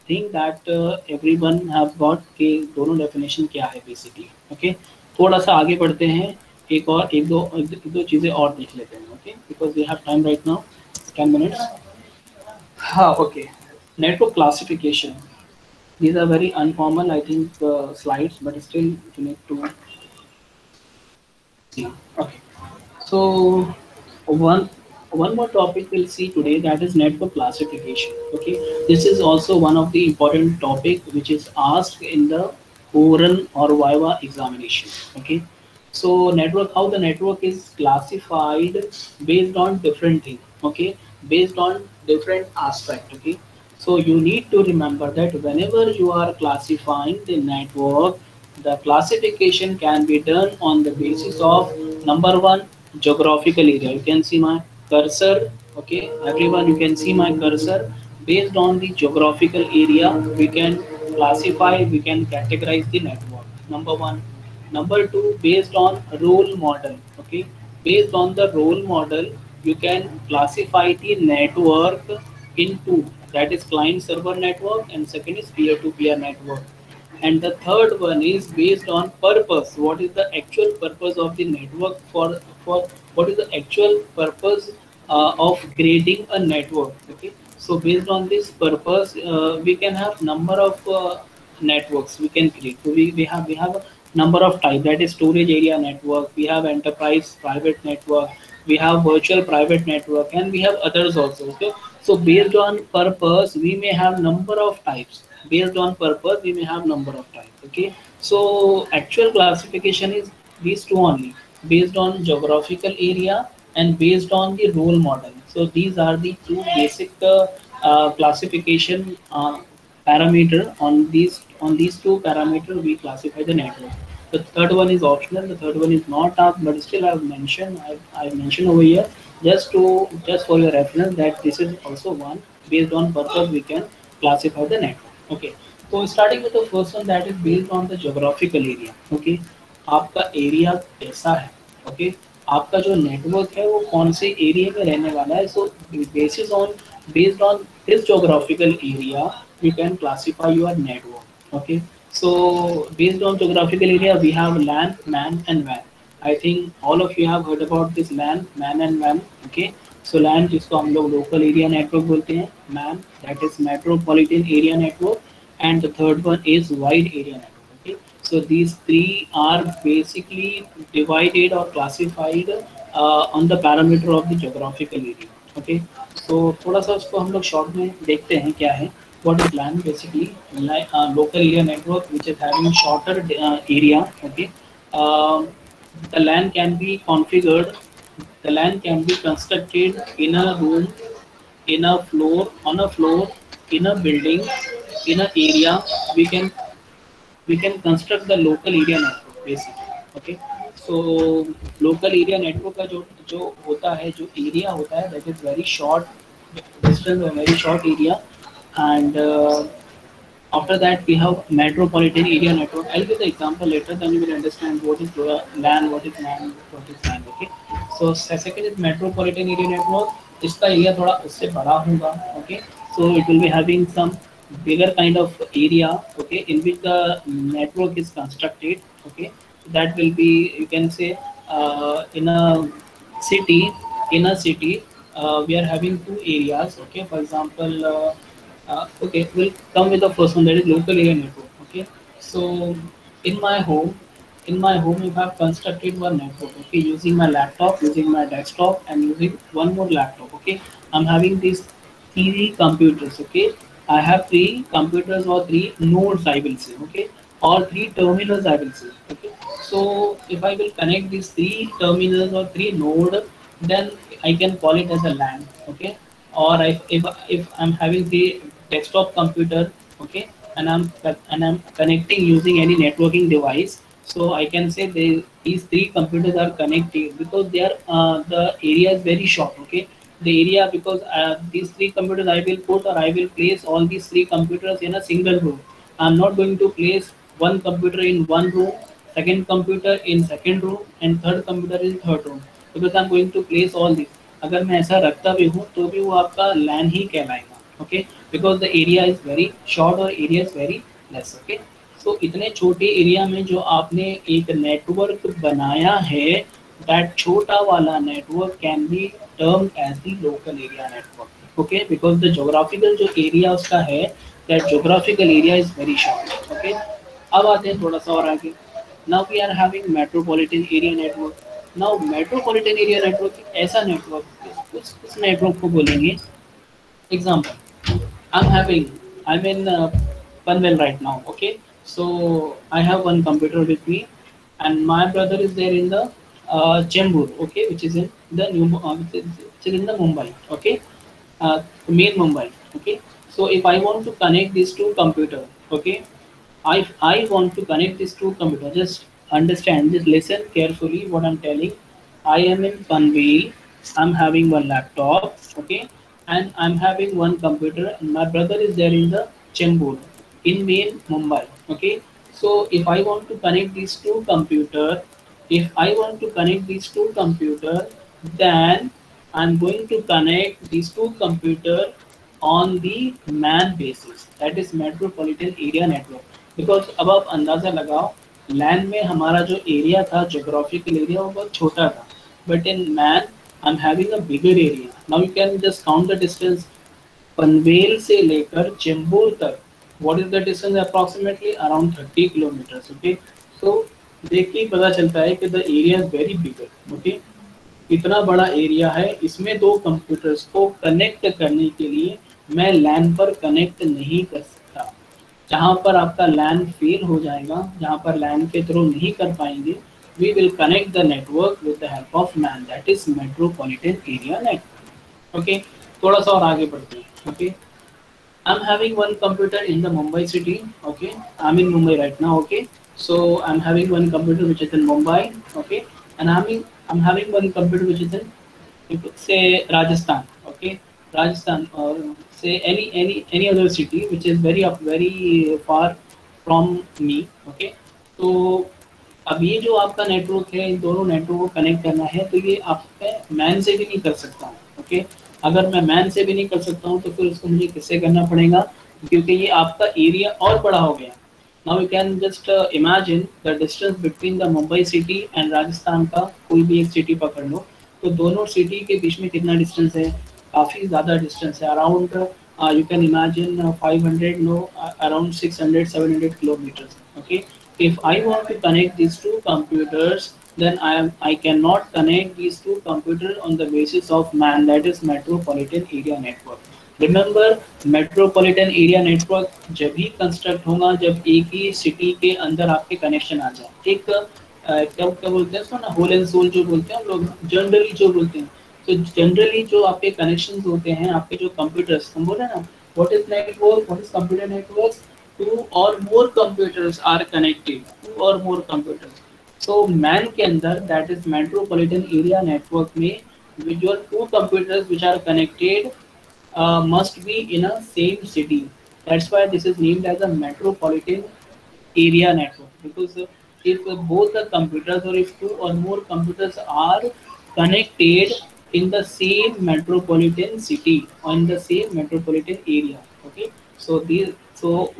S1: think that everyone have got के दोनों definition क्या है basically. Okay, थोड़ा सा आगे बढ़ते हैं, एक दो चीजें और देख लेते हैं. Okay, because we have time right now. 10 minutes. Okay. Network classification. These are very informal, I think, slides, but still you need to see. Okay. So one more topic we'll see today, that is network classification. Okay. This is also one of the important topic which is asked in the oral or viva examination. Okay. So how the network is classified based on different things. Okay, based on different aspect. Okay, so you need to remember that whenever you are classifying the network, the classification can be done on the basis of number one, geographical area. You can see my cursor. Okay, everyone, you can see my cursor. Based on the geographical area, we can classify, we can categorize the network. Number one. Number two, based on role model. Okay, based on the role model, you can classify the network into, that is client server network, and second is peer to peer network. And the third one is based on purpose. What is the actual purpose of the network, for what is the actual purpose of creating a network. Okay, so based on this purpose, we can have number of networks we can create. So we have a number of type, that is storage area network, we have enterprise private network, we have virtual private network, and we have others also. Okay, so based on purpose we may have number of types. Based on purpose we may have number of types. Okay, so actual classification is these two only, based on geographical area and based on the role model. So these are the two basic classification parameter. On these two parameter we classify the network. The third one is optional, the third one is not asked, but still I've mentioned over here, just for your reference, that this is also one. Based on purpose we can classify the network. Okay, so starting with the first one, that is based on the geographical area. Okay, आपका area कैसा है. Okay, आपका जो network है वो कौन से area में रहने वाला है. सो based on this geographical area you can classify your network. Okay, so based on geographical area we have LAN, MAN and WAN. I think all of you have heard about this LAN, MAN and WAN. Okay, so LAN जिसको हम लोग local area network बोलते हैं, MAN that is metropolitan area network, and the third one is wide area network. Okay, so these three are basically divided or classified on the parameter of the geographical area. Okay, so थोड़ा सा उसको हम लोग short में देखते हैं क्या है. What is LAN? Basically, local area network which is having shorter area. Okay, the LAN can be configured. The LAN can be constructed in a room, in a floor, on a floor, in a building, in an area. We can construct the local area network basically. Okay, so local area network का जो होता है, जो area होता है, that is very short distance or very short area. And after that we have metropolitan area network. I'll give the example later, then you will understand what is LAN, what is MAN, what is LAN. Okay, so second is metropolitan area network. इसका area थोड़ा उससे बड़ा होगा. Okay, so it will be having some bigger kind of area. Okay, in which the network is constructed. Okay, that will be, you can say, in a city. We are having two areas. Okay, for example, okay, we'll come with the first one, that is local area network. Okay, so in my home, if I've constructed one network, okay, using my laptop, using my desktop, and using one more laptop. Okay, I'm having these three computers. Okay, I have three computers or three nodes, I will say. Okay, or three terminals, I will say. Okay, so if I will connect these three terminals or three nodes, then I can call it as a LAN. Okay, or if I'm having the desktop computer. Okay, and I'm connecting using any networking device, so I can say these three computers are connected because they are the area is very short. Okay, the area, because these three computers I will put, or I will place all these three computers in a single room. I'm not going to place one computer in one room, second computer in second room, and third computer in third room, because I'm going to place all these. अगर मैं ऐसा रखता भी हूँ तो भी वो आपका LAN ही कहलाएगा. Okay, because the area is very short और area is very less. Okay, so इतने छोटे एरिया में जो आपने एक नेटवर्क बनाया है, दैट छोटा वाला network can be term as the local area network. Okay, because the geographical जो एरिया उसका है, that geographical area is very short. Okay, अब आते हैं थोड़ा सा और आगे. Now we are having metropolitan area network. Now metropolitan area network ऐसा नेटवर्क, उस नेटवर्क को बोलेंगे. Example, I'm in Panvel right now. Okay, so I have one computer with me, and my brother is there in the Chembur. Okay, which is in the Mumbai. Okay, main Mumbai. Okay, so if I want to connect these two computer, okay, I want to connect these two computer. Just understand, just listen carefully what I'm telling. I am in Panvel. I'm having one laptop, okay, and I'm having one computer, and my brother is there in the Chembur, in main Mumbai. Okay, so if I want to connect these two computer, if I want to connect these two computer, then I'm going to connect these two computer on the MAN basis, that is metropolitan area network. Because अब आप अंदाजा लगाओ, land में हमारा जो area था, geographical area, वो बहुत छोटा था, but in MAN I am having a bigger area. Now you can just count the distance. Panvel से लेकर चेंबूर तक, what is the distance? Approximately around 30 kilometres. Okay, so देखिए पता चलता है कि the area is very bigger. Okay, इतना बड़ा एरिया है, इसमें दो कंप्यूटर्स को कनेक्ट करने के लिए मैं लैन पर कनेक्ट नहीं कर सकता. जहाँ पर आपका लैन फेल हो जाएगा, जहाँ पर लैन के थ्रू नहीं कर पाएंगे, we will connect the network with the help of MAN, that is metropolitan area network. Okay, थोड़ा सा और आगे बढ़ते हैं. Okay, I am having one computer in the Mumbai city. Okay, I am in Mumbai right now. Okay, so I am having one computer which is in Mumbai. Okay, and I'm having one computer which is in, you could say, Rajasthan. Okay, Rajasthan, or say any other city which is very far from me. Okay, तो अब ये जो आपका network है, इन दोनों network को connect करना है, तो ये आपका मैन से भी नहीं कर सकता हूँ. ओके, अगर मैं मैन से भी नहीं कर सकता हूँ तो फिर उसको मुझे किससे करना पड़ेगा, क्योंकि ये आपका एरिया और बड़ा हो गया. Now you can just imagine the distance between the Mumbai city and Rajasthan का कोई भी एक सिटी पकड़ लो, तो दोनों सिटी के बीच में कितना डिस्टेंस है? काफ़ी ज़्यादा डिस्टेंस है. Around you can imagine 500, no, around 600-700 kilometers. Okay, if I want to connect these two computers, then I cannot connect these two computers on the basis of MAN, that is metropolitan area network. Remember, metropolitan area network जब ही construct होगा जब एक ही city के अंदर आपके connection आ जाए. एक क्या बोलते हैं उसको ना, होल एंड सोल जो बोलते हैं हम लोग, जनरली जो बोलते हैं. तो जनरली जो आपके कनेक्शन होते हैं, आपके जो कंप्यूटर्स, हम बोले ना, what is network, what is computer network? Two or more computers are connected, two or more computers. So MAN के अंदर, that is metropolitan area network में, with your two computers which are connected must be in a same city. That's why this is named as a metropolitan area network, because if both the computers, or if two or more computers are connected in the same metropolitan city or in the same metropolitan area. Okay, so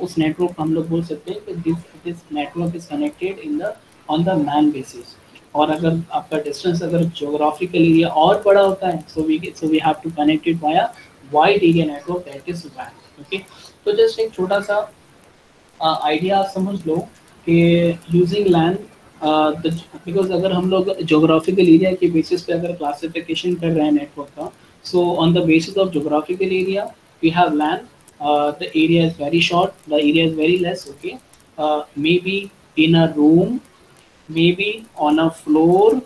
S1: उस network हम लोग बोल सकते हैं कि this network is connected in the on the MAN basis. और अगर आपका डिस्टेंस अगर जोग्राफिकल एरिया और बड़ा होता है, so we have to connect it via wide area network, that is WAN. Okay, तो जस्ट एक छोटा सा आइडिया आप समझ लो कि यूजिंग लैन, बिकॉज अगर हम लोग जोग्राफिकल एरिया के बेसिस पे अगर क्लासिफिकेशन कर रहे हैं नेटवर्क का, so on the basis of geographical area we have LAN, the area is very short, the area is very less. Okay, maybe in a room, maybe on a floor,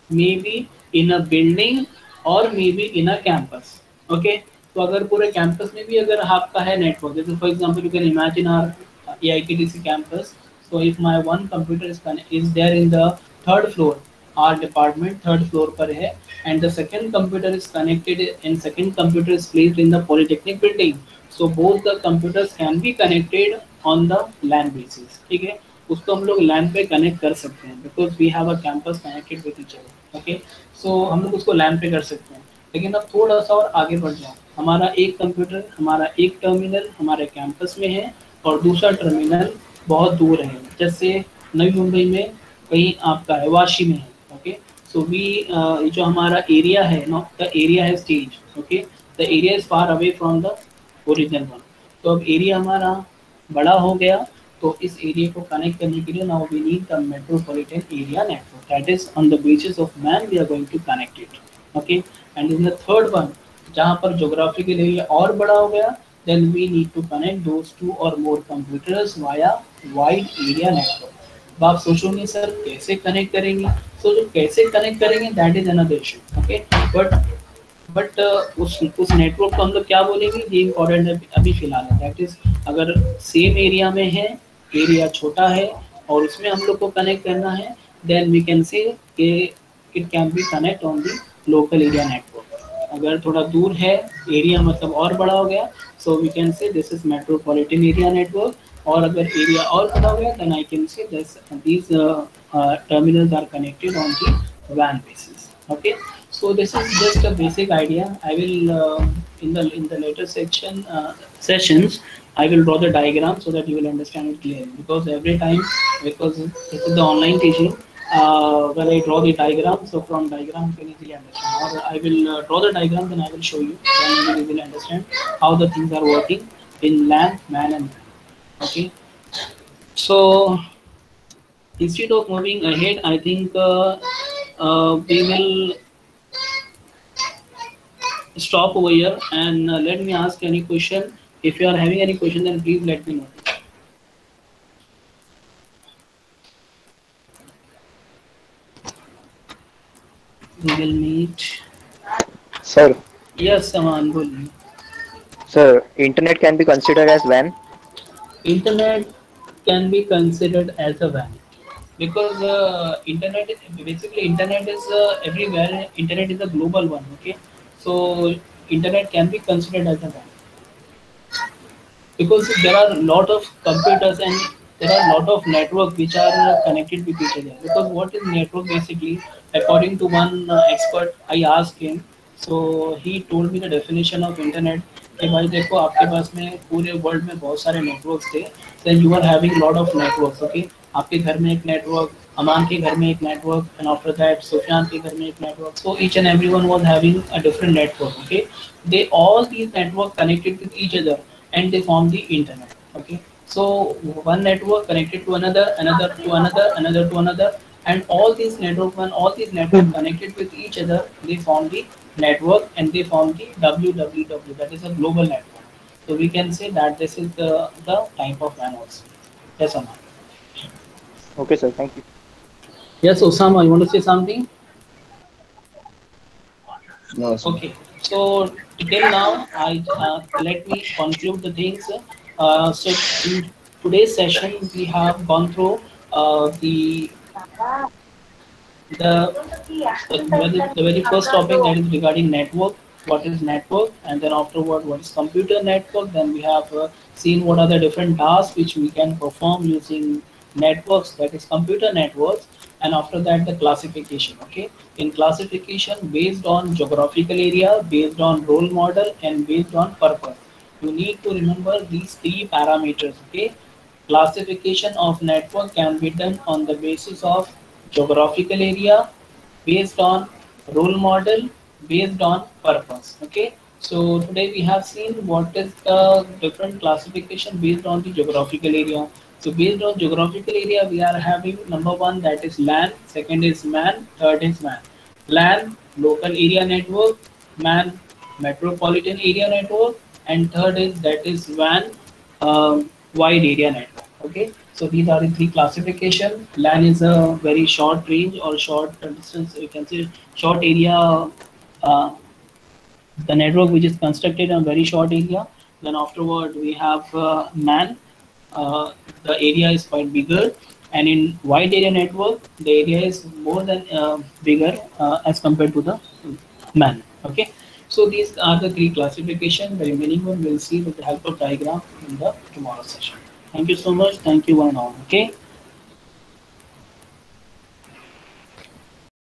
S1: maybe in a building, और maybe in a campus. Okay, तो अगर पूरे campus में भी अगर आपका है network, जैसे for example you can imagine our AITDC campus. So if my one computer is there in the third floor, our department third floor पर है, and the second computer is connected and second computer is placed in the polytechnic building. So both the computers can be connected on the LAN basis. ठीक है, उसको हम लोग लैन पे connect कर सकते हैं, because we have a campus connected with each other. Okay, so हम लोग उसको लैन पे कर सकते हैं. लेकिन अब थोड़ा सा और आगे बढ़ जाओ, हमारा एक कंप्यूटर, हमारा एक टर्मिनल हमारे कैंपस में है और दूसरा टर्मिनल बहुत दूर है, जैसे नवी मुंबई में कहीं आपका है, वाशी में है. ओके, सो वी जो हमारा एरिया है, द एरिया है stage. Okay, the area is far away from the original one. तो अब एरिया हमारा बड़ा हो गया, तो इस एरिया को कनेक्ट करने के लिए now we need the metropolitan area network, that is on the basis of MAN we are going to connect it. Okay, and in the third one, जहाँ पर जोग्राफिकल एरिया और बड़ा हो गया, then we need to connect those two or more computers via wide area network. अब आप सोचोगे sir कैसे कनेक्ट करेंगे, सो जो कैसे कनेक्ट करेंगे that is another issue. Okay, but but उस नेटवर्क को हम लोग क्या बोलेंगे, ये इम्पोर्टेंट है अभी फिलहाल है। दैट इज अगर सेम एरिया में है, एरिया छोटा है और उसमें हम लोग को कनेक्ट करना है, then we can say it can be connect on the local area network. अगर थोड़ा दूर है, एरिया मतलब और बड़ा हो गया, so we can say this is metropolitan area network. और अगर एरिया और बड़ा हो गया, then I can say this these terminals are connected on the WAN basis. Okay, so this is just a basic idea. I will in the later sessions I will draw the diagram so that you will understand it clearly, because every time, because this is the online teaching, when I draw the diagram, so from diagram you can easily understand, or I will draw the diagram, then I will show you, then you will understand how the things are working in LAN, MAN and WAN. Okay, so instead of moving ahead, I think we will stop over here, and let me ask any question. If you are having any question, then please let me know. We will meet.
S4: Sir,
S1: Yes, Saman, boliye.
S4: sir, internet can be considered as WAN.
S1: Internet can be considered as a WAN, because internet is basically, internet is everywhere. Internet is a global one. Okay, so internet can be considered as a WAN, because there are a lot of computers and there are a lot of network which are connected with each other. Because what is network basically, according to one expert, I asked him, so he told me the definition of internet कि भाई देखो, आपके पास में पूरे world में बहुत सारे networks थे, then you are having lot of networks. Okay, आपके घर में एक नेटवर्क, अमान के घर में एक network, and after that Sufiyan के घर में एक network. So each and everyone was having a different network. Okay, they all these network connected with each other and they form the internet. Okay, so one network connected to another, another to another, another to another, and all these network, when all these network connected with each other, they form the network and they form the WWW, that is a global network. So we can say that this is the type of WAN also. Yes, Amma.
S4: Okay, sir. Thank you.
S1: Yes, Osama, you want to say something?
S3: No, sir.
S1: Okay, so till now, let me conclude the things. So in today's session, we have gone through the very first topic, that is regarding network. What is network? And then afterward, what is computer network? Then we have seen what are the different tasks which we can perform using networks, that is computer networks. And after that, the classification. Okay, in classification, based on geographical area, based on role model, and based on purpose, you need to remember these three parameters. Okay, classification of network can be done on the basis of geographical area, based on role model, based on purpose. Okay, so today we have seen what is the different classification based on the geographical area. So based on geographical area, we are having number one, that is LAN, second is MAN, third is WAN. LAN, local area network, MAN, metropolitan area network, and third is, that is WAN, wide area network. Okay, so these are the three classification. LAN is a very short range or short distance, you can say short area, the network which is constructed in a very short area. Then afterward we have MAN, the area is quite bigger, and in wide area network the area is more than bigger as compared to the MAN. Okay, so these are the three classification. The remaining one we'll see with the help of diagram in the tomorrow session. Thank you so much. Thank you one and all. Okay.